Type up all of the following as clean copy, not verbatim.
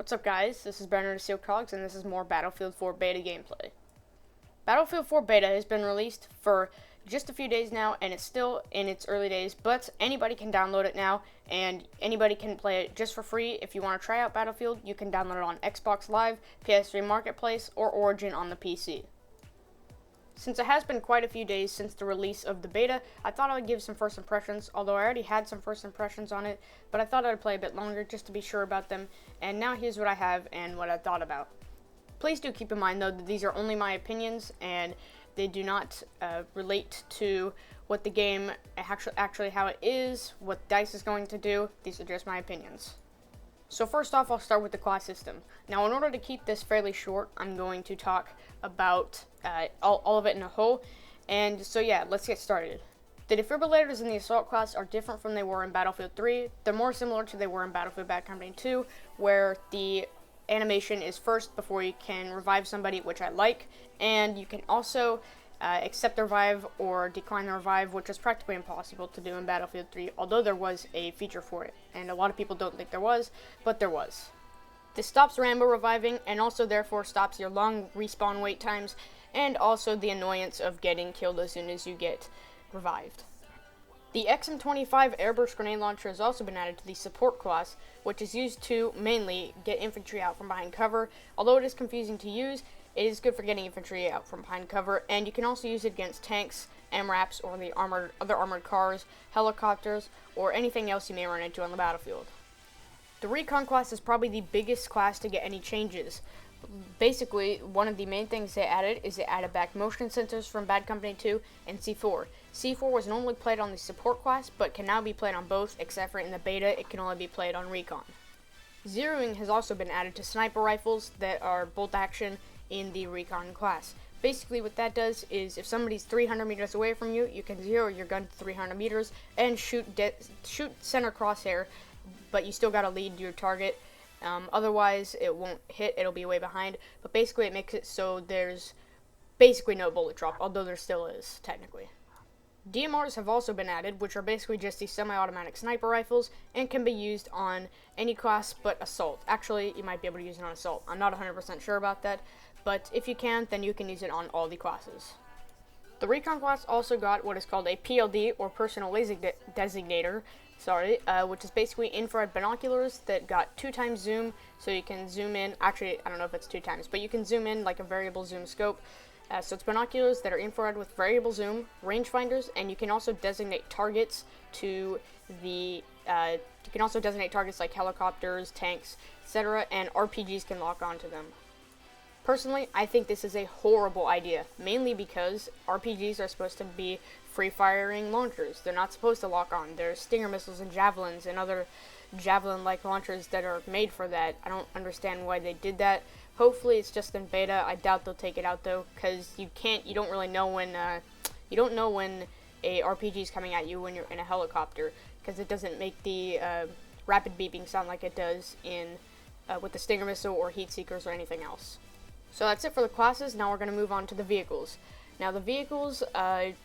What's up, guys? This is Brenner of Steel Cogs, and this is more Battlefield 4 beta gameplay. Battlefield 4 beta has been released for just a few days now, and it's still in its early days, but anybody can download it now, and anybody can play it just for free. If you want to try out Battlefield, you can download it on Xbox Live, PS3 Marketplace, or Origin on the PC. Since it has been quite a few days since the release of the beta, I thought I would give some first impressions, although I already had some first impressions on it, but I thought I'd play a bit longer just to be sure about them, and now here's what I have and what I thought about. Please do keep in mind, though, that these are only my opinions, and they do not relate to what the game actually how it is, what DICE is going to do. These are just my opinions. So first off, I'll start with the class system. Now, in order to keep this fairly short, I'm going to talk about all of it in a whole. And so yeah, let's get started. The defibrillators in the assault class are different from they were in Battlefield 3. They're more similar to they were in Battlefield Bad Company 2, where the animation is first before you can revive somebody, which I like, and you can also accept the revive or decline the revive, which is practically impossible to do in Battlefield 3, although there was a feature for it, and a lot of people don't think there was, but there was. This stops Rambo reviving, and also therefore stops your long respawn wait times, and also the annoyance of getting killed as soon as you get revived. The XM25 airburst grenade launcher has also been added to the support class, which is used to mainly get infantry out from behind cover. Although it is confusing to use, it is good for getting infantry out from behind cover, and you can also use it against tanks, MRAPs, or the other armored cars, helicopters, or anything else you may run into on the battlefield. The recon class is probably the biggest class to get any changes. Basically, one of the main things they added is they added back motion sensors from Bad Company 2 and C4. C4 was normally played on the support class, but can now be played on both, except for in the beta, it can only be played on recon. Zeroing has also been added to sniper rifles that are bolt action in the recon class. Basically what that does is if somebody's 300 meters away from you, you can zero your gun to 300 meters and shoot center crosshair, but you still gotta lead your target. Otherwise it won't hit, it'll be way behind, but basically it makes it so there's basically no bullet drop, although there still is, technically. DMRs have also been added, which are basically just these semi-automatic sniper rifles, and can be used on any class but assault. Actually, you might be able to use it on assault. I'm not 100% sure about that, but if you can, then you can use it on all the classes. The recon class also got what is called a PLD, or personal laser designator, which is basically infrared binoculars that got 2x zoom, so you can zoom in. Actually, I don't know if it's 2x, but you can zoom in like a variable zoom scope. So it's binoculars that are infrared with variable zoom, rangefinders, and you can also designate targets to the. You can also designate targets like helicopters, tanks, etc., and RPGs can lock onto them. Personally, I think this is a horrible idea, mainly because RPGs are supposed to be free-firing launchers. They're not supposed to lock on. There's Stinger missiles and Javelins and other Javelin-like launchers that are made for that. I don't understand why they did that. Hopefully it's just in beta. I doubt they'll take it out though, because you don't really know when a RPG is coming at you when you're in a helicopter, because it doesn't make the rapid beeping sound like it does in with the Stinger missile or heat seekers or anything else. So that's it for the classes. Now we're going to move on to the vehicles. Now the vehicles, not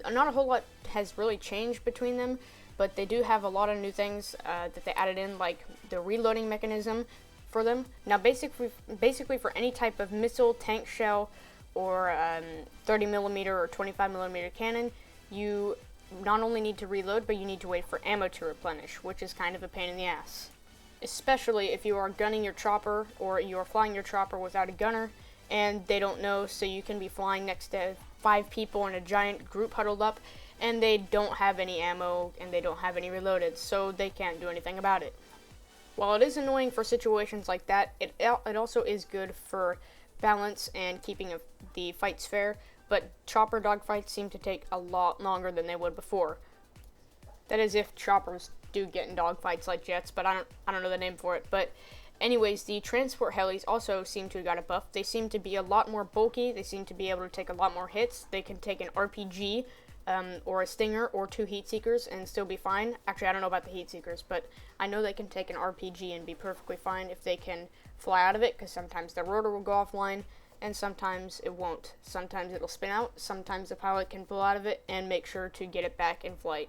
a whole lot has really changed between them, but they do have a lot of new things that they added in, like the reloading mechanism for them. Now basically for any type of missile, tank shell, or 30mm or 25mm cannon, you not only need to reload, but you need to wait for ammo to replenish, which is kind of a pain in the ass. Especially if you are gunning your chopper, or you are flying your chopper without a gunner, and they don't know, so you can be flying next to 5 people in a giant group huddled up, and they don't have any ammo, and they don't have any reloaded, so they can't do anything about it. While it is annoying for situations like that, it also is good for balance and keeping the fights fair, but chopper dogfights seem to take a lot longer than they would before. That is if choppers do get in dogfights like jets, but I don't know the name for it. But anyways, the transport helis also seem to have got a buff. They seem to be a lot more bulky. They seem to be able to take a lot more hits. They can take an RPG or a Stinger or 2 heat seekers and still be fine. Actually, I don't know about the heat seekers, but I know they can take an RPG and be perfectly fine if they can fly out of it, because sometimes the rotor will go offline and sometimes it won't. Sometimes it'll spin out, sometimes the pilot can pull out of it and make sure to get it back in flight.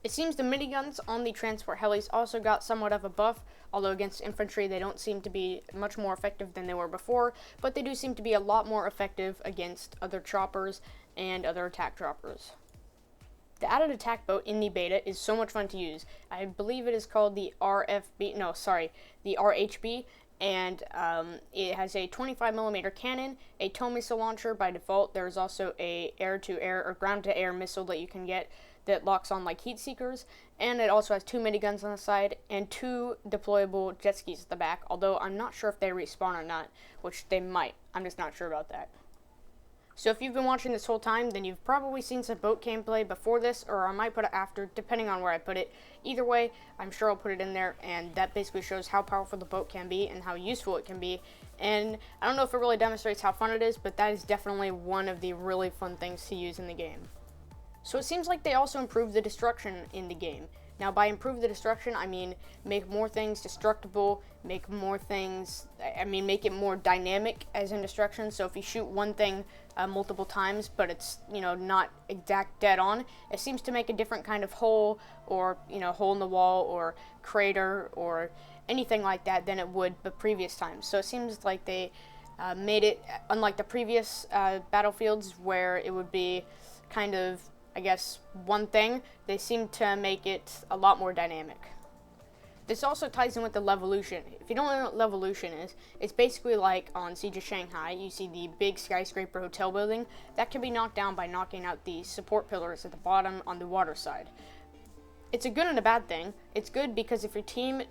It seems the miniguns on the transport helis also got somewhat of a buff, although against infantry they don't seem to be much more effective than they were before, but they do seem to be a lot more effective against other choppers and other attack choppers. The added attack boat in the beta is so much fun to use. I believe it is called the the RHB, and it has a 25mm cannon, a tow missile launcher by default. There is also a air-to-air or ground-to-air missile that you can get that locks on like heat seekers, and it also has 2 miniguns on the side and 2 deployable jet skis at the back, although I'm not sure if they respawn or not, which they might. I'm just not sure about that. So if you've been watching this whole time, then you've probably seen some boat gameplay before this, or I might put it after, depending on where I put it. Either way, I'm sure I'll put it in there, and that basically shows how powerful the boat can be and how useful it can be. And I don't know if it really demonstrates how fun it is, but that is definitely one of the really fun things to use in the game. So it seems like they also improved the destruction in the game. Now, by improve the destruction, I mean make more things destructible, make it more dynamic as in destruction. So if you shoot one thing multiple times, but it's, not exact dead on, it seems to make a different kind of hole, or, hole in the wall, or crater, or anything like that than it would the previous times. So it seems like they made it, unlike the previous battlefields where it would be kind of, I guess, one thing, they seem to make it a lot more dynamic. This also ties in with the Levolution. If you don't know what Levolution is, it's basically like on Siege of Shanghai, you see the big skyscraper hotel building. That can be knocked down by knocking out the support pillars at the bottom on the water side. It's a good and a bad thing. It's good because if your team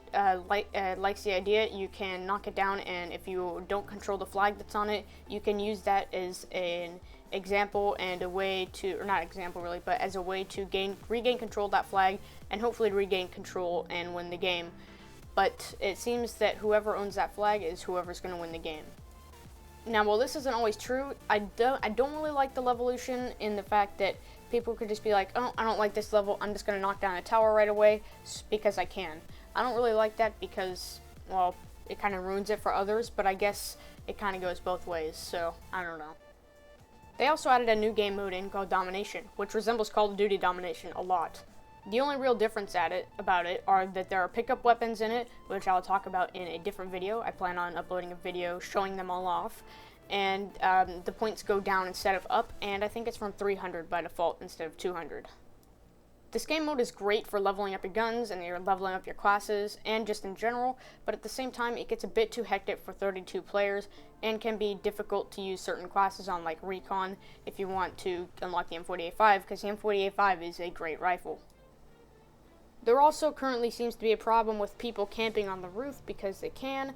likes the idea, you can knock it down, and if you don't control the flag that's on it, you can use that as an example and a way to, or not example really, but as a way to regain control of that flag and hopefully regain control and win the game. But it seems that whoever owns that flag is whoever's going to win the game. Now, while this isn't always true, I don't really like the Levolution in the fact that people could just be like, oh, I don't like this level, I'm just going to knock down a tower right away because I can. I don't really like that because, well, it kind of ruins it for others, but I guess it kind of goes both ways, so I don't know. They also added a new game mode in called Domination, which resembles Call of Duty Domination a lot. The only real difference about it are that there are pickup weapons in it, which I'll talk about in a different video. I plan on uploading a video showing them all off. And the points go down instead of up, and I think it's from 300 by default instead of 200. This game mode is great for leveling up your guns and you're leveling up your classes and just in general, but at the same time it gets a bit too hectic for 32 players and can be difficult to use certain classes on, like Recon, if you want to unlock the M4A5, because the M4A5 is a great rifle. There also currently seems to be a problem with people camping on the roof because they can.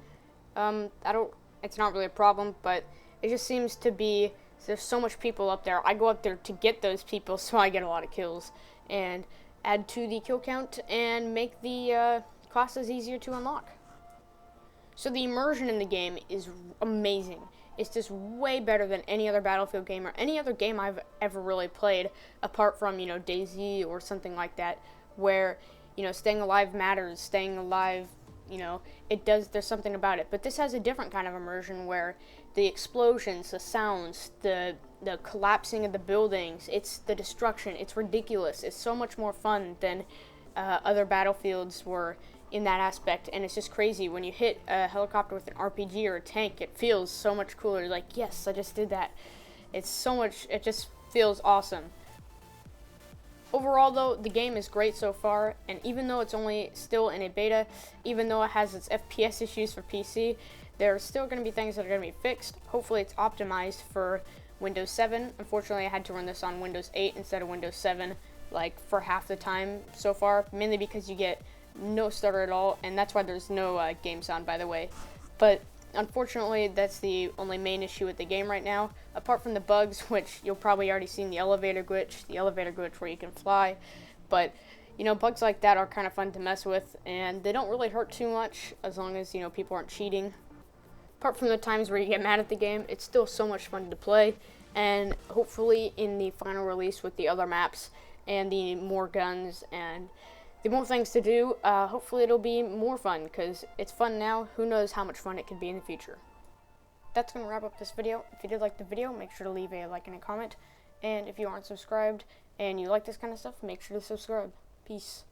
It's not really a problem, but it just seems to be, there's so much people up there. I go up there to get those people so I get a lot of kills and add to the kill count and make the classes easier to unlock. So the immersion in the game is amazing. It's just way better than any other Battlefield game or any other game I've ever really played, apart from, DayZ or something like that, where, staying alive matters, staying alive, there's something about it. But this has a different kind of immersion where the explosions, the sounds, the collapsing of the buildings, it's the destruction, it's ridiculous. It's so much more fun than other Battlefields were in that aspect, and it's just crazy. When you hit a helicopter with an RPG or a tank, it feels so much cooler. Like, yes, I just did that. It just feels awesome. Overall, though, the game is great so far, and even though it's only still in a beta, even though it has its FPS issues for PC, there are still going to be things that are going to be fixed. Hopefully it's optimized for Windows 7. Unfortunately, I had to run this on Windows 8 instead of Windows 7, like, for half the time so far, mainly because you get no stutter at all, and that's why there's no game sound, by the way. But unfortunately, that's the only main issue with the game right now, apart from the bugs, which you'll probably already seen, the elevator glitch where you can fly. But, bugs like that are kind of fun to mess with, and they don't really hurt too much as long as, people aren't cheating. Apart from the times where you get mad at the game, it's still so much fun to play, and hopefully in the final release with the other maps and the more guns and the more things to do, hopefully it'll be more fun, because it's fun now. Who knows how much fun it could be in the future. That's going to wrap up this video. If you did like the video, make sure to leave a like and a comment. And if you aren't subscribed and you like this kind of stuff, make sure to subscribe. Peace. Peace.